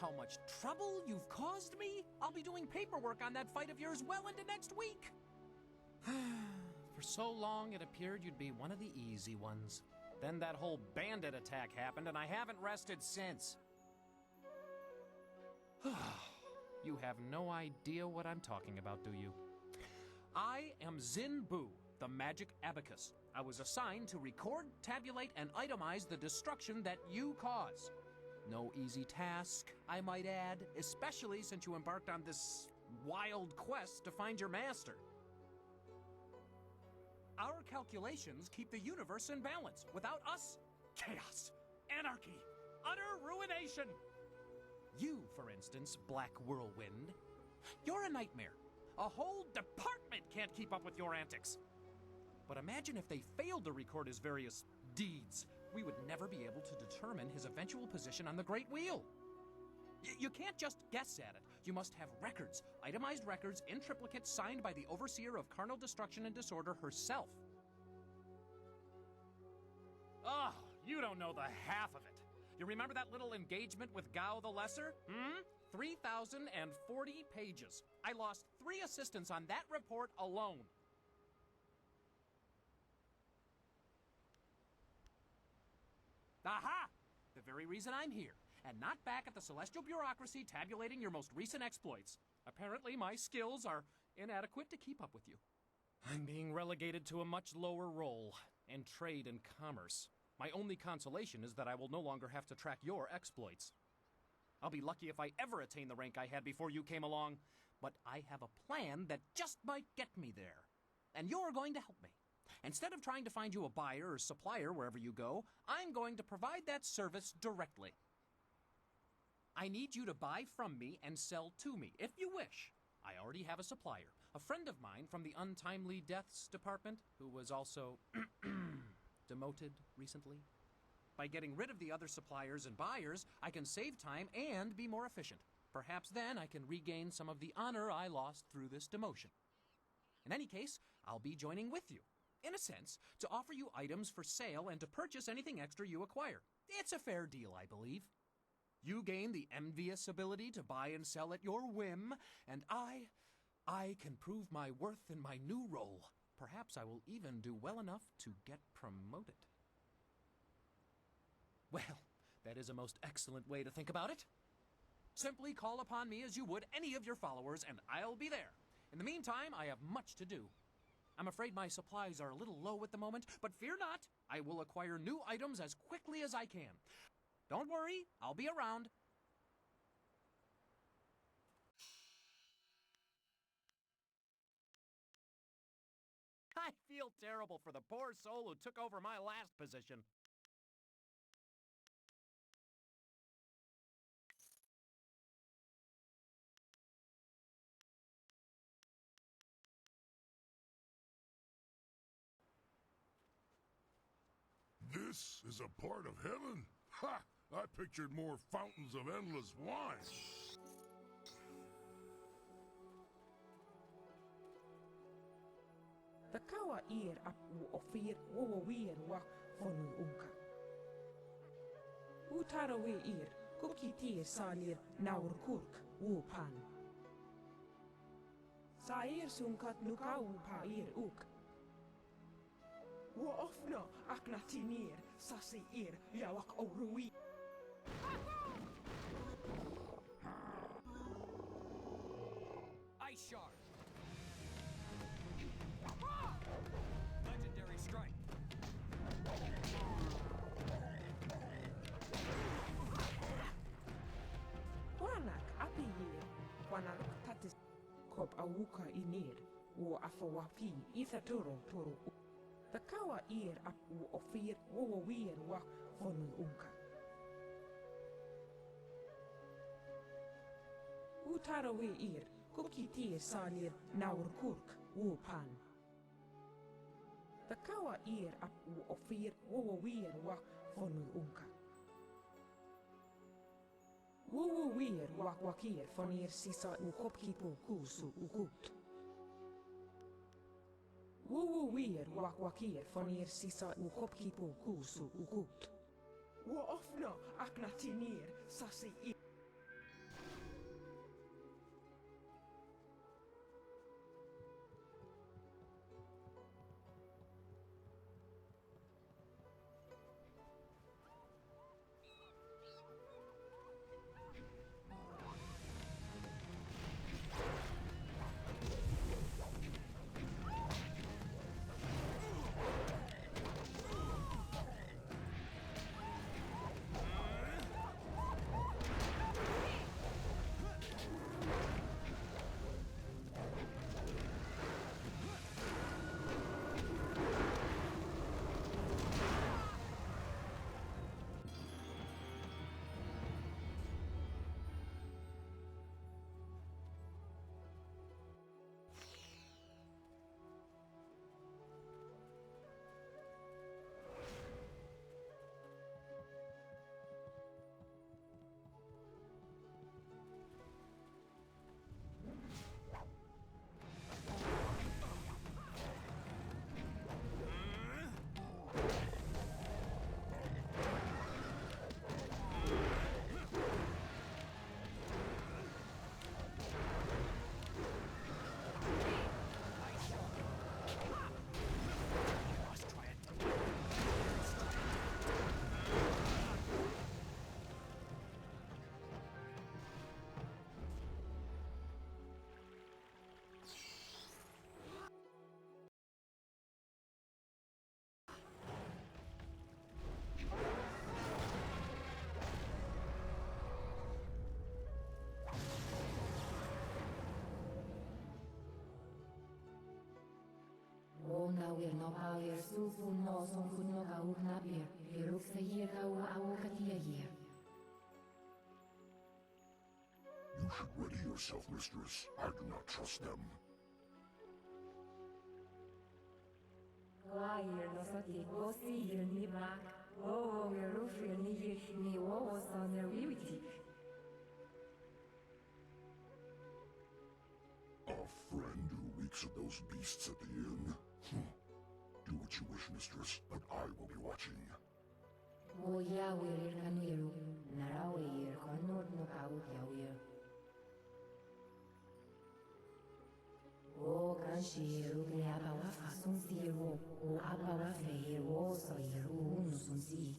how much trouble you've caused me? I'll be doing paperwork on that fight of yours well into next week. For so long, it appeared you'd be one of the easy ones. Then that whole bandit attack happened, and I haven't rested since. You have no idea what I'm talking about, do you? I am Zin Bu, the magic abacus. I was assigned to record, tabulate, and itemize the destruction that you cause. No easy task, I might add, especially since you embarked on this wild quest to find your master. Our calculations keep the universe in balance. Without us, chaos, anarchy, utter ruination. You, for instance, Black Whirlwind, you're a nightmare. A whole department can't keep up with your antics. But imagine if they failed to record his various deeds. We would never be able to determine his eventual position on the Great Wheel. You can't just guess at it. You must have records, itemized records in triplicate signed by the Overseer of Carnal Destruction and Disorder herself. Oh, you don't know the half of it. You remember that little engagement with Gao the Lesser? 3,040 pages. I lost 3 assistants on that report alone. Aha! The very reason I'm here, and not back at the Celestial Bureaucracy tabulating your most recent exploits. Apparently, my skills are inadequate to keep up with you. I'm being relegated to a much lower role in trade and commerce. My only consolation is that I will no longer have to track your exploits. I'll be lucky if I ever attain the rank I had before you came along, but I have a plan that just might get me there. And you're going to help me. Instead of trying to find you a buyer or supplier wherever you go, I'm going to provide that service directly. I need you to buy from me and sell to me, if you wish. I already have a supplier, a friend of mine from the Untimely Deaths Department, who was also demoted recently. By getting rid of the other suppliers and buyers, I can save time and be more efficient. Perhaps then I can regain some of the honor I lost through this demotion. In any case, I'll be joining with you, in a sense, to offer you items for sale and to purchase anything extra you acquire. It's a fair deal, I believe. You gain the envious ability to buy and sell at your whim, and I can prove my worth in my new role. Perhaps I will even do well enough to get promoted. Well, that is a most excellent way to think about it. Simply call upon me as you would any of your followers, and I'll be there. In the meantime, I have much to do. I'm afraid my supplies are a little low at the moment, but fear not, I will acquire new items as quickly as I can. Don't worry, I'll be around. I feel terrible for the poor soul who took over my last position. This is a part of heaven? Ha! I pictured more fountains of endless wine. Takawa ir apu ofir wowir wa fonu unka. Utarawe ir kukiti salir naur kurk wupan. Sair sunkat nukau pa ir uk. Wa ofna aknatinir sasi ir yawak orui. Ice Shard. Legendary Strike. Wanak api ir wanak tatis kop awuka inir wo afawapi ithaturo toro. Takawa ir apu ofir wowir wa fonu unka. Utarawe ir kukiti salir naur kurk wupan. Takawa ir apu ofir wowir wa fonu unka. Wowir wakir fonir sisa ukopkipu kusu ukut. Wowir wakir fonir sisa ukopkipu kusu ukut. Wo ofna aknatinir sasi ir. no power sufu no son kun no ka uknapir. Piruk sa year ka u awukatia year. You should ready yourself, mistress. I do not trust them. Why no sati gosi year ni ma. Oh, we're ruffer ni wo son their witty. A friend who reeks of those beasts at the inn. Do what you wish, mistress, but I will be watching. Oh, yeah, we're kanuiru. Narawe year, konord no kaut yaw. O kanshiro que abawa façon zero, o abawa feiro so yeru no sunzi.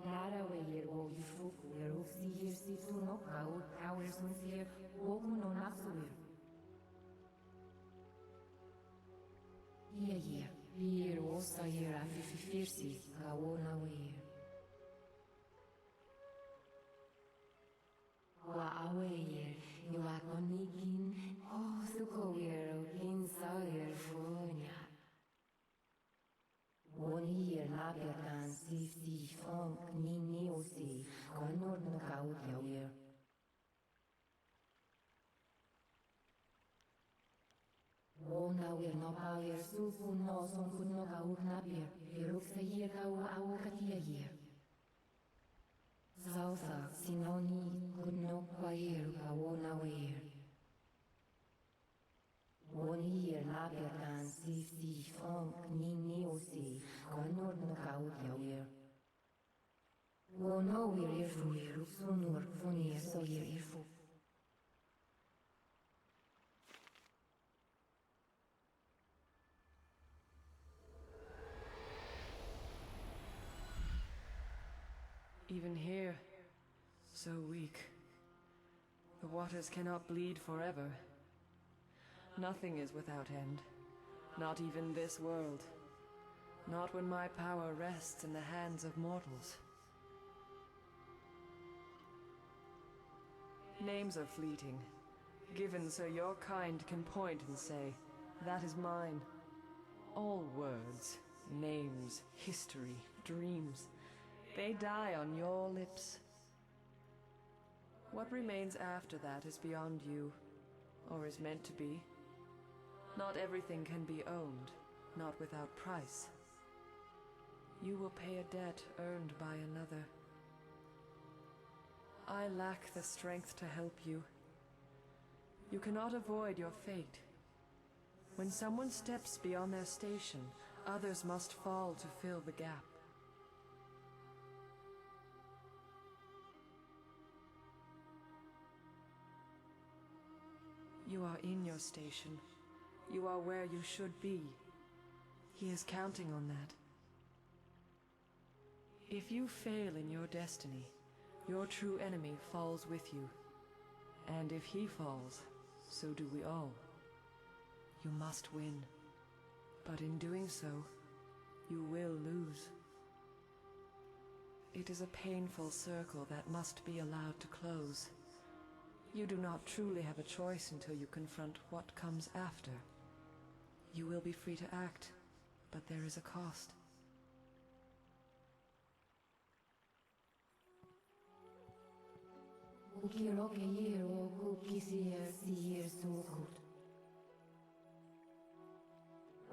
Nara we yeru yifuku yeru si yer si tu no kau power sunzi o no natsu. Yeah, yeru so yer afi fiersi kawona we. Wa aweyer, you are konigin, oh, sukoyer, kin sayer, fonya. One year, napiatan, si, funk, ni, osi, konord no kaut yawer. Ona wir no power, sufu no son kun no kaut napier, piruk sa year kau awukatia year. Sausa, sinoni, kunno kwair kawona weir. One year napiatan, si, funk, ni, osi, konord no kaut yawer. Wono wir irfu iruk sunur, funir so irfu. Even here, so weak. The waters cannot bleed forever. Nothing is without end. Not even this world. Not when my power rests in the hands of mortals. Names are fleeting, given so your kind can point and say, that is mine. All words, names, history, dreams, they die on your lips. What remains after that is beyond you, or is meant to be. Not everything can be owned, not without price. You will pay a debt earned by another. I lack the strength to help you. You cannot avoid your fate. When someone steps beyond their station, others must fall to fill the gap. You are in your station. You are where you should be. He is counting on that. If you fail in your destiny, your true enemy falls with you. And if he falls, so do we all. You must win. But in doing so, you will lose. It is a painful circle that must be allowed to close. You do not truly have a choice until you confront what comes after. You will be free to act, but there is a cost. Ukiroke yero kukisier sier sukut.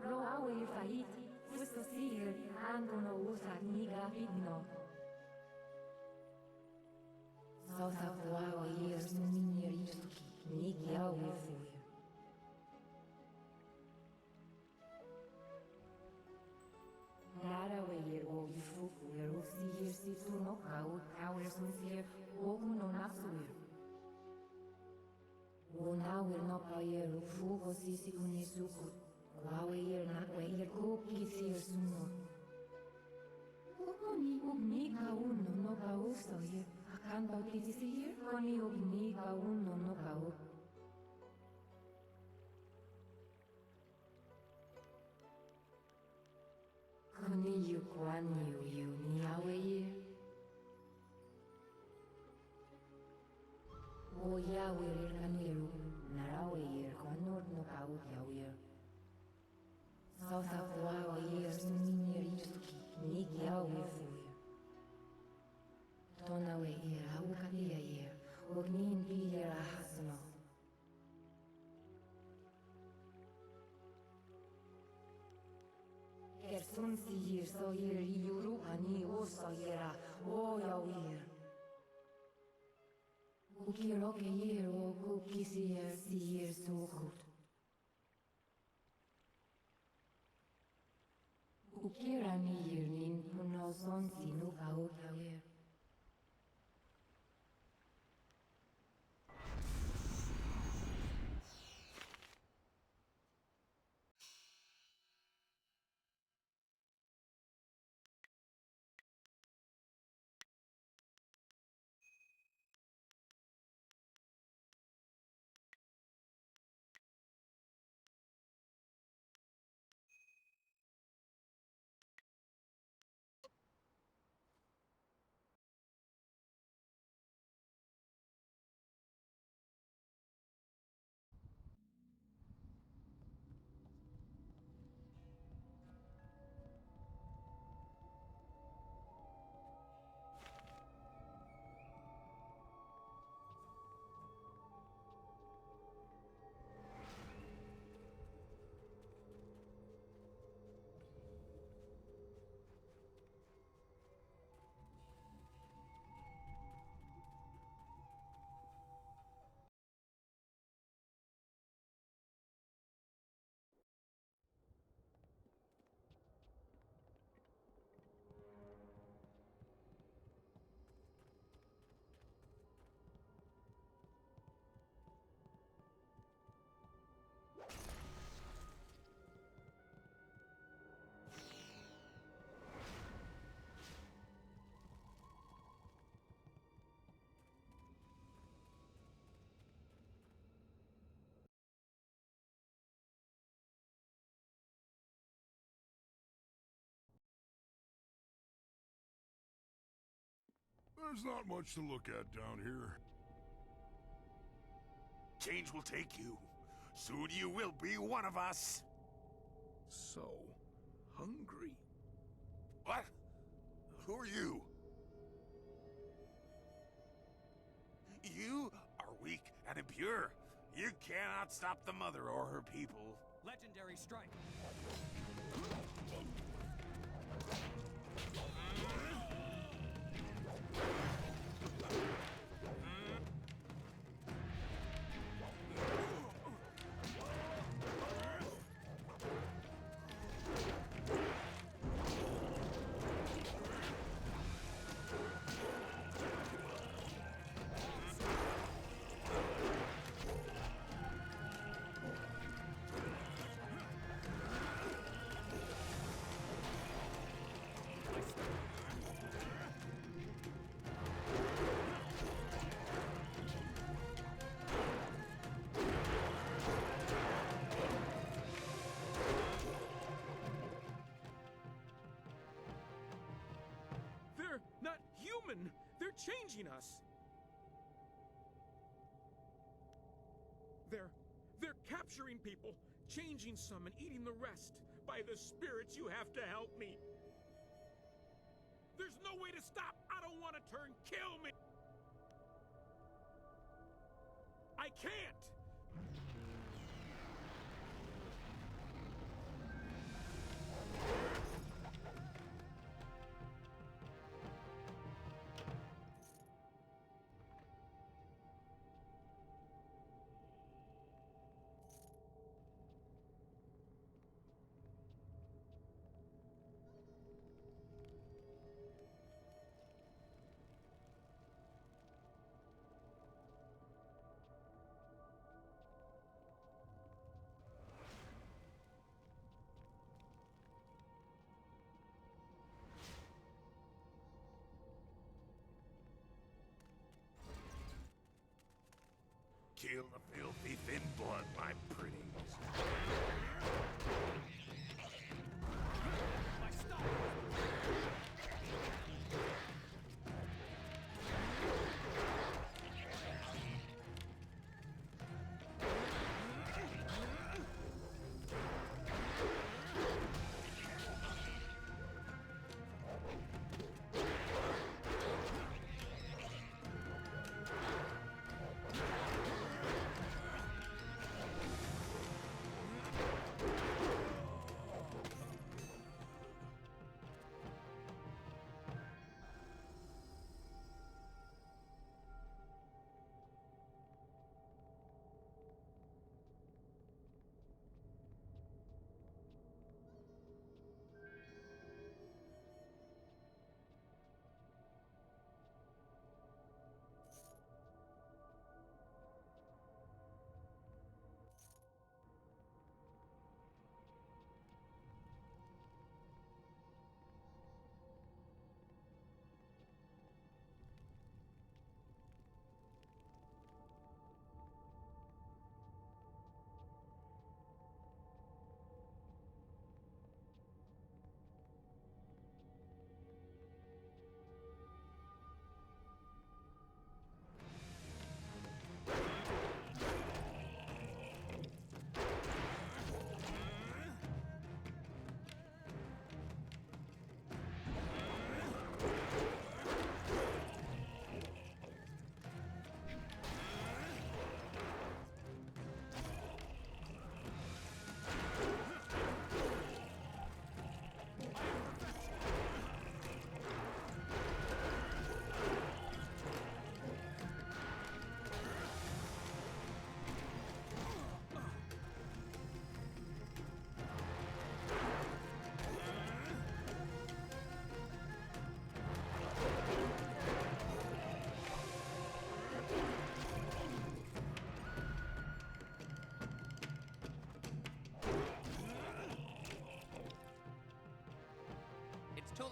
Roawe faiti, questo sier andono usa niga pigno. Sausa fuawa years minir isuki, niki awe fuir. Narawe yero yifuku yero sier si turno kau, kauer sun sier, ogu no natsuir. Wonawir no payeru fugo sisi kunisukut. Kwawe yer nakwe yer kuki sier sunor. Koni ugni ka uno no ka uso yer. Akan bautiti sier. Koni ugni ka uno no ka u. Koni yu kwan yu ni awe yer. O yawe yer kaniru. Nara Sauthapuawa year sunimir istuki, niki awe fuir. Tonawe year, awukalia year, ognin year ahasano. Kersunsi year, so year, yuru ani osa year, o yawir. Ukiroke year, o kukisi year, si year, sukut. Ukirani yirnin puno son sinu kaukawir. There's not much to look at down here. Change will take you. Soon you will be one of us. So hungry. What? Who are you? You are weak and impure. You cannot stop the mother or her people. Legendary strike. Not human! They're changing us! They're capturing people, changing some and eating the rest. By the spirits, you have to help me. There's no way to stop! I don't want to turn! Kill me! I can't! Kill the filthy thin blood, my pretties.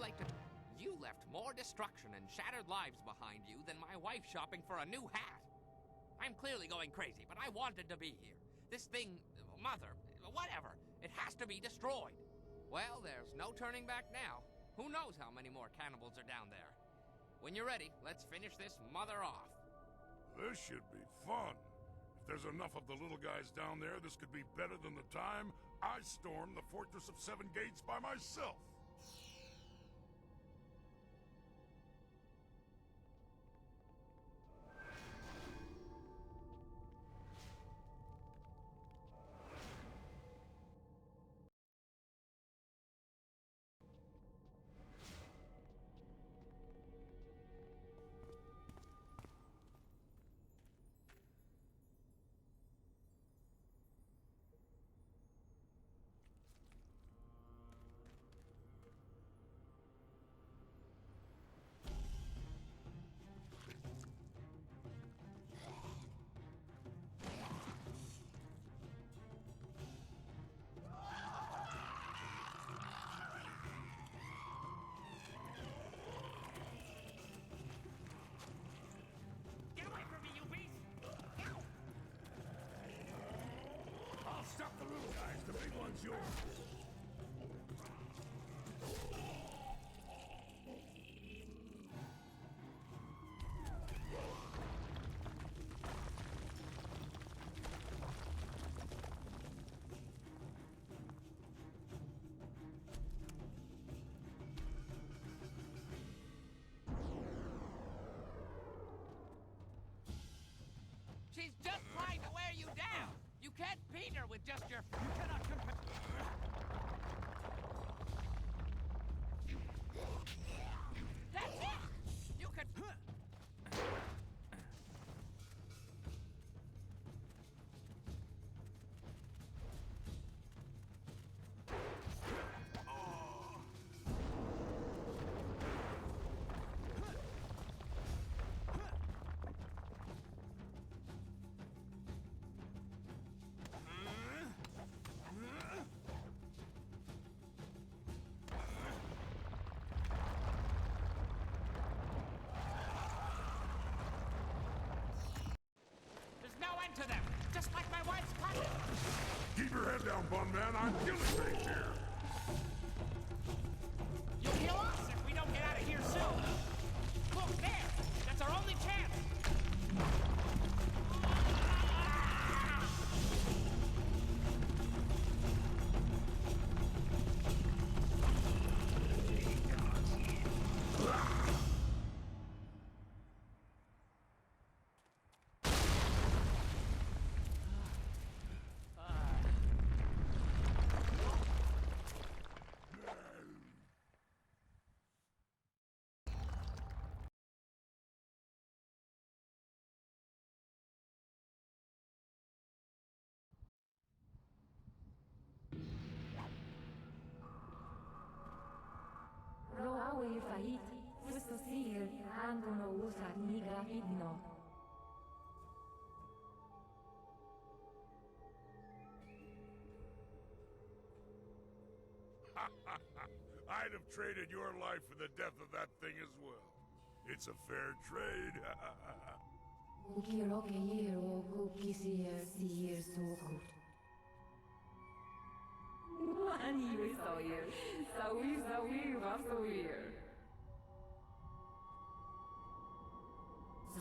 like to... You left more destruction and shattered lives behind you than my wife shopping for a new hat. I'm clearly going crazy, but I wanted to be here. This thing, Mother, whatever, it has to be destroyed. Well, there's no turning back now. Who knows how many more cannibals are down there? When you're ready, let's finish this mother off. This should be fun. If there's enough of the little guys down there, this could be better than the time I stormed the Fortress of Seven Gates by myself. Get away from me, you beast! I'll stop the little guys, the big one's yours. She's just trying to wear you down! You can't beat her with just your... You cannot compare... That's it! You could... There's no end to them! Just like my wife's cousin! Keep your head down, Bun Man. I'm killing things here. You'll kill us if we don't get out of here soon! Look, there! That's our only chance! Roawe fahit, questo sir, andono usat niga idno. I'd have traded your life for the death of that thing as well. It's a fair trade. Ukiroke yero kukisir sir sukut. Anyway, Sawir, Vasawir.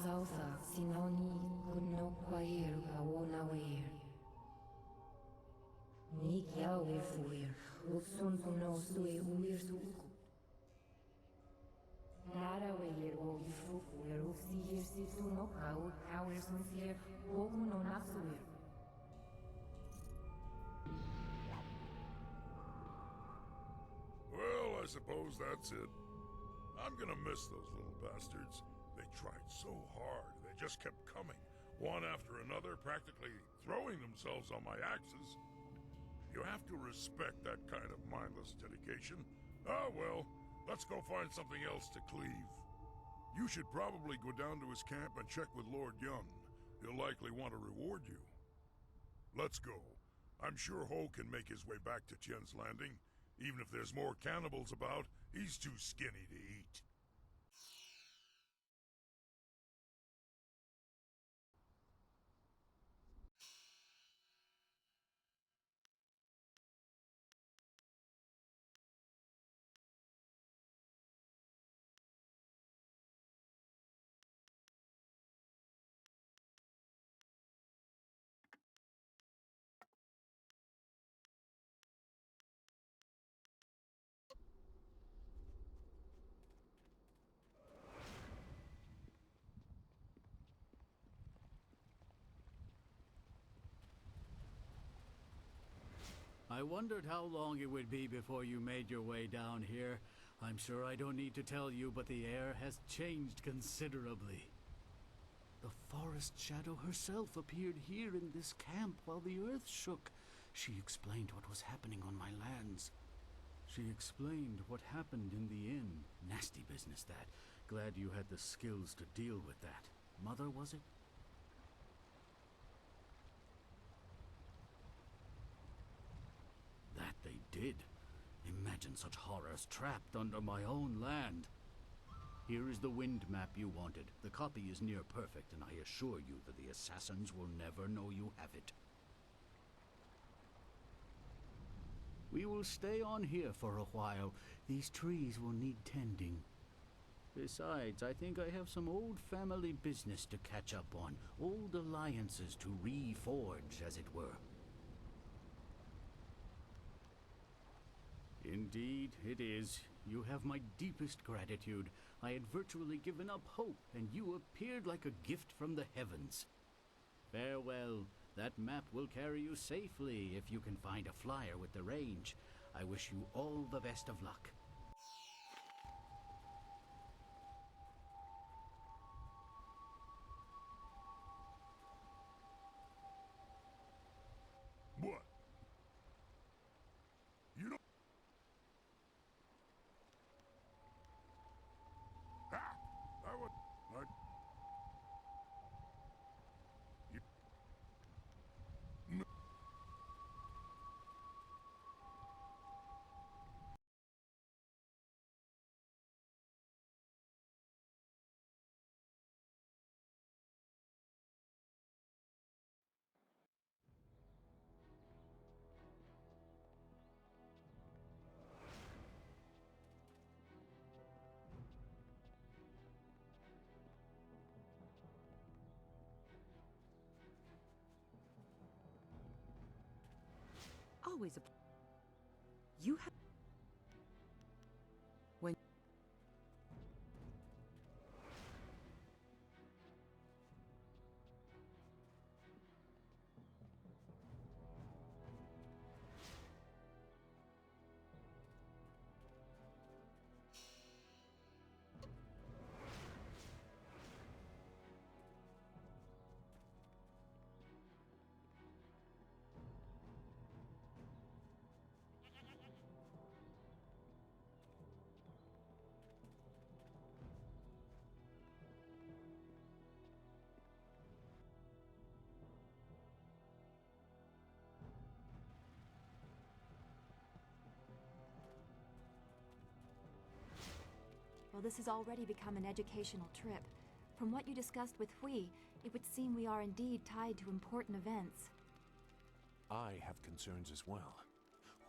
Zausa, Sinoni, Gunno Quair, Gawona Weir. Nik Yawe Fuir, Uxun Puno Sui Uir Suku. Nara Weir, O Yufuir, Uxir Situno Kau, Kauir Sunsir, Woguno Nasuir. Well, I suppose that's it. I'm gonna miss those little bastards. They tried so hard. They just kept coming, one after another, practically throwing themselves on my axes. You have to respect that kind of mindless dedication. Ah, well, let's go find something else to cleave. You should probably go down to his camp and check with Lord Young. He'll likely want to reward you. Let's go. I'm sure Ho can make his way back to Tien's Landing. Even if there's more cannibals about, He's too skinny to eat. I wondered how long it would be before you made your way down here. I'm sure I don't need to tell you, but the air has changed considerably. The forest shadow herself appeared here in this camp while the earth shook. She explained what was happening on my lands. She explained what happened in the inn. Nasty business, that. Glad you had the skills to deal with that. Mother, was it? That they did. Imagine such horrors trapped under my own land. Here is the wind map you wanted. The copy is near perfect, and I assure you that the assassins will never know you have it. We will stay on here for a while. These trees will need tending. Besides, I think I have some old family business to catch up on. Old alliances to reforge, as it were. Indeed, it is. You have my deepest gratitude. I had virtually given up hope, and you appeared like a gift from the heavens. Farewell. That map will carry you safely if you can find a flyer with the range. I wish you all the best of luck. What? You don't... Ah! I would... You... No. Always a... You have... When... Well, this has already become an educational trip. From what you discussed with Hui, it would seem we are indeed tied to important events. I have concerns as well.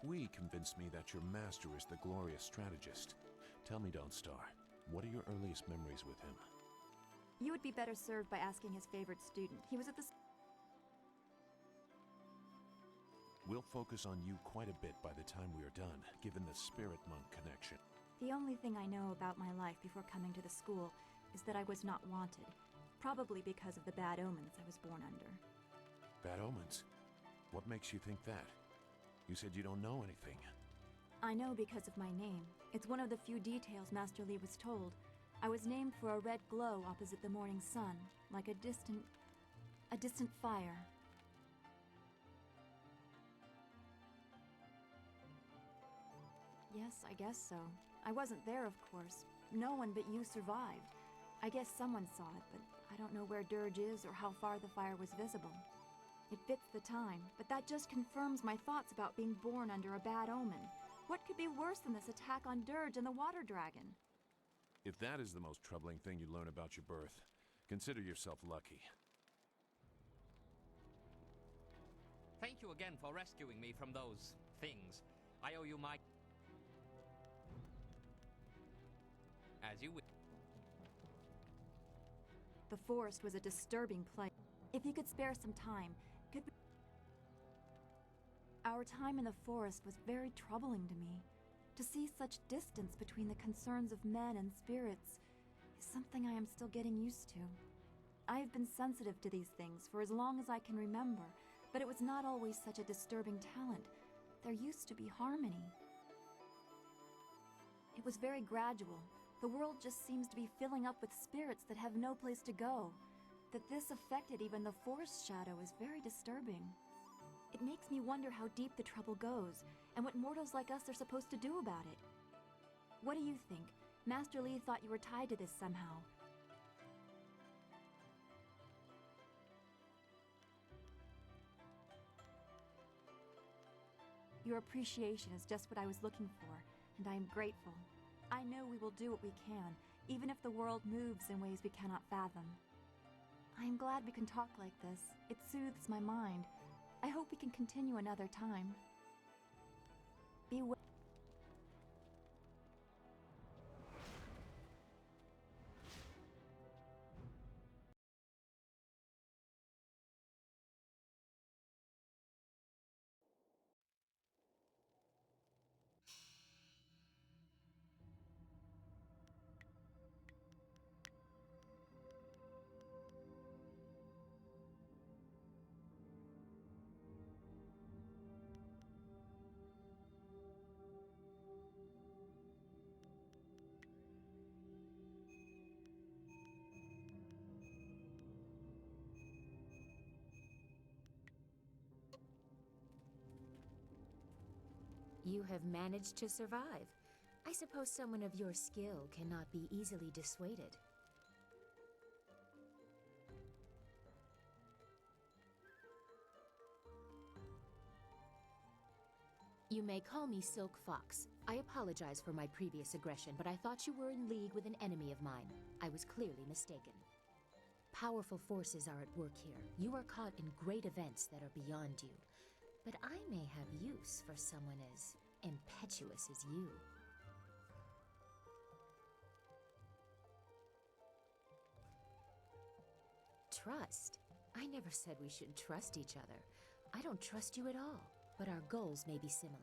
Hui convinced me that your master is the glorious strategist. Tell me, Dawnstar, what are your earliest memories with him? You would be better served by asking his favorite student. He was at the... We'll focus on you quite a bit by the time we are done, given the Spirit Monk connection. The only thing I know about my life before coming to the school is that I was not wanted. Probably because of the bad omens I was born under. Bad omens? What makes you think that? You said you don't know anything. I know because of my name. It's one of the few details Master Li was told. I was named for a red glow opposite the morning sun, like a distant fire. Yes, I guess so. I wasn't there, of course. No one but you survived. I guess someone saw it, but I don't know where Dirge is or how far the fire was visible. It fits the time, but that just confirms my thoughts about being born under a bad omen. What could be worse than this attack on Dirge and the water dragon? If that is the most troubling thing you learn about your birth, consider yourself lucky. Thank you again for rescuing me from those things. I owe you my... As you wish. The forest was a disturbing place. If you could spare some time, could we... Our time in the forest was very troubling to me. To see such distance between the concerns of men and spirits is something I am still getting used to. I have been sensitive to these things for as long as I can remember, but it was not always such a disturbing talent. There used to be harmony. It was very gradual. The world just seems to be filling up with spirits that have no place to go. That this affected even the forest shadow is very disturbing. It makes me wonder how deep the trouble goes, and what mortals like us are supposed to do about it. What do you think? Master Li thought you were tied to this somehow. Your appreciation is just what I was looking for, and I am grateful. I know we will do what we can, even if the world moves in ways we cannot fathom. I am glad we can talk like this. It soothes my mind. I hope we can continue another time. Be well. You have managed to survive. I suppose someone of your skill cannot be easily dissuaded. You may call me Silk Fox. I apologize for my previous aggression, but I thought you were in league with an enemy of mine. I was clearly mistaken. Powerful forces are at work here. You are caught in great events that are beyond you. But I may have use for someone as impetuous as you. Trust? I never said we should trust each other. I don't trust you at all, but our goals may be similar.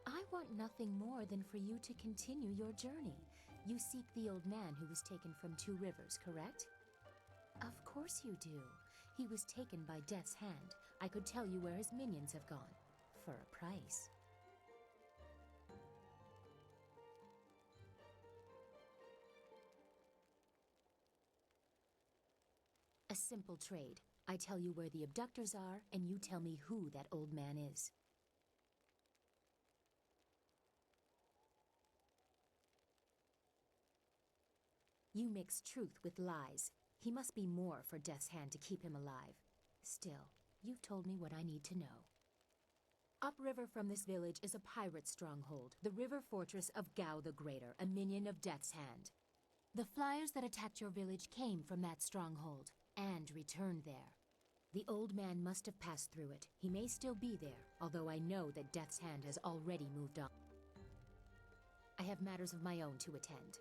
I want nothing more than for you to continue your journey. You seek the old man who was taken from Two Rivers, correct? Of course you do. He was taken by Death's Hand. I could tell you where his minions have gone. For a price. A simple trade. I tell you where the abductors are, and you tell me who that old man is. You mix truth with lies. He must be more for Death's Hand to keep him alive. Still, you've told me what I need to know. Upriver from this village is a pirate stronghold, the river fortress of Gao the Greater, a minion of Death's Hand. The flyers that attacked your village came from that stronghold, and returned there. The old man must have passed through it. He may still be there, although I know that Death's Hand has already moved on. I have matters of my own to attend.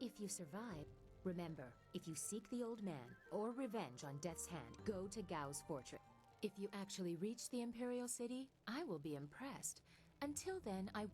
If you survive, remember, if you seek the old man, or revenge on Death's Hand, go to Gao's fortress. If you actually reach the Imperial City, I will be impressed. Until then, I...